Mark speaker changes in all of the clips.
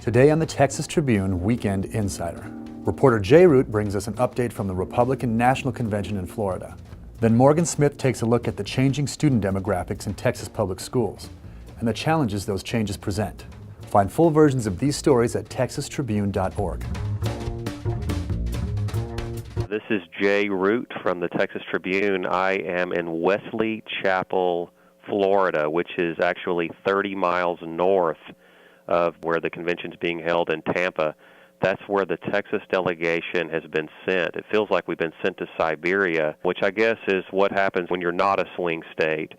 Speaker 1: Today on the Texas Tribune Weekend Insider, reporter Jay Root brings us an update from the Republican National Convention in Florida. Then Morgan Smith takes a look at the changing student demographics in Texas public schools and the challenges those changes present. Find full versions of these stories at texastribune.org.
Speaker 2: This is Jay Root from the Texas Tribune. I am in Wesley Chapel, Florida, which is actually 30 miles north of where the convention's being held in Tampa. That's where the Texas delegation has been sent. It feels like we've been sent to Siberia, which I guess is what happens when you're not a swing state.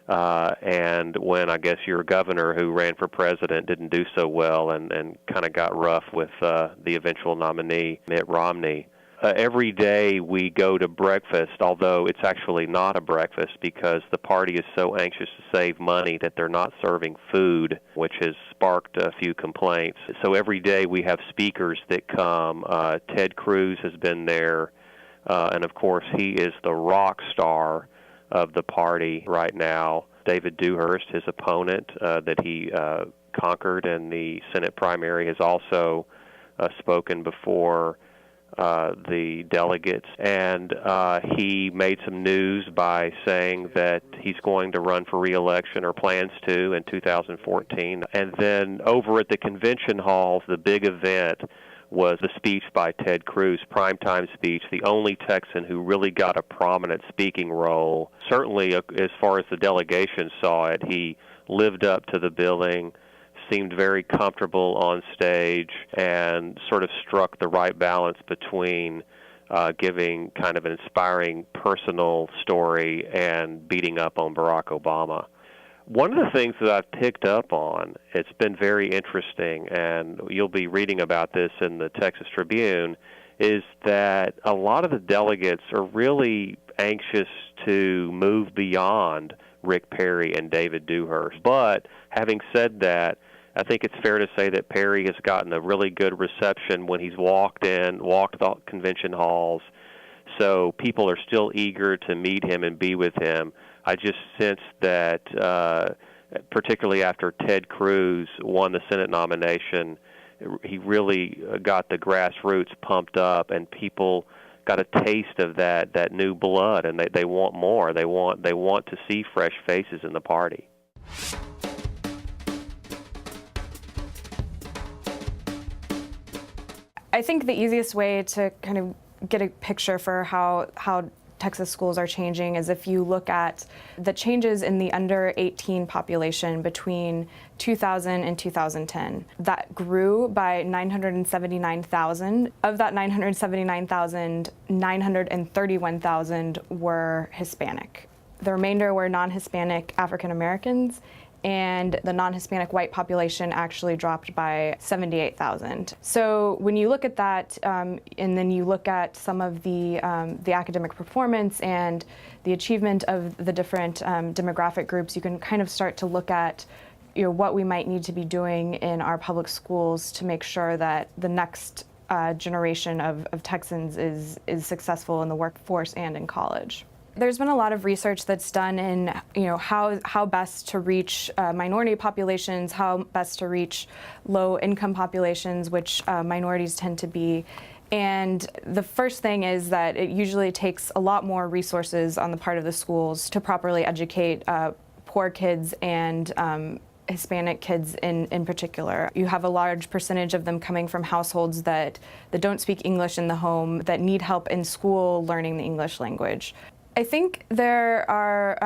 Speaker 2: And when, I guess, your governor who ran for president didn't do so well and kind of got rough with the eventual nominee, Mitt Romney. Every day we go to breakfast, although it's actually not a breakfast because the party is so anxious to save money that they're not serving food, which has sparked a few complaints. So every day we have speakers that come. Ted Cruz has been there, and of course he is the rock star of the party right now. David Dewhurst, his opponent that he conquered in the Senate primary, has also spoken before the delegates, and he made some news by saying that he's going to run for re-election, or plans to, in 2014. And then over at the convention halls, the big event was the speech by Ted Cruz, primetime speech, the only Texan who really got a prominent speaking role. Certainly, as far as the delegation saw it, he lived up to the billing, seemed very comfortable on stage, and sort of struck the right balance between giving kind of an inspiring personal story and beating up on Barack Obama. One of the things that I've picked up on, it's been very interesting, and you'll be reading about this in the Texas Tribune, is that a lot of the delegates are really anxious to move beyond Rick Perry and David Dewhurst. But having said that, I think it's fair to say that Perry has gotten a really good reception when he's walked the convention halls. So people are still eager to meet him and be with him. I just sense that, particularly after Ted Cruz won the Senate nomination, he really got the grassroots pumped up, and people got a taste of that new blood, and they want more. They want to see fresh faces in the party.
Speaker 3: I think the easiest way to kind of get a picture for how Texas schools are changing is if you look at the changes in the under 18 population between 2000 and 2010. That grew by 979,000. Of that 979,000, 931,000 were Hispanic. The remainder were non-Hispanic African Americans, and the non-Hispanic white population actually dropped by 78,000. So when you look at that, and then you look at some of the academic performance and the achievement of the different demographic groups, you can kind of start to look at what we might need to be doing in our public schools to make sure that the next generation of Texans is successful in the workforce and in college. There's been a lot of research that's done in how best to reach minority populations, how best to reach low-income populations, which minorities tend to be. And the first thing is that it usually takes a lot more resources on the part of the schools to properly educate poor kids and Hispanic kids in particular. You have a large percentage of them coming from households that don't speak English in the home, that need help in school learning the English language. I think there are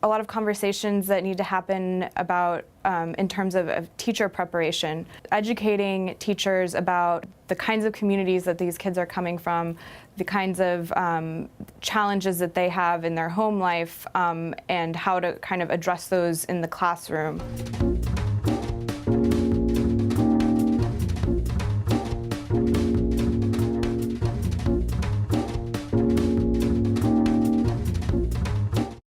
Speaker 3: a lot of conversations that need to happen about, in terms of teacher preparation, educating teachers about the kinds of communities that these kids are coming from, the kinds of challenges that they have in their home life, and how to kind of address those in the classroom.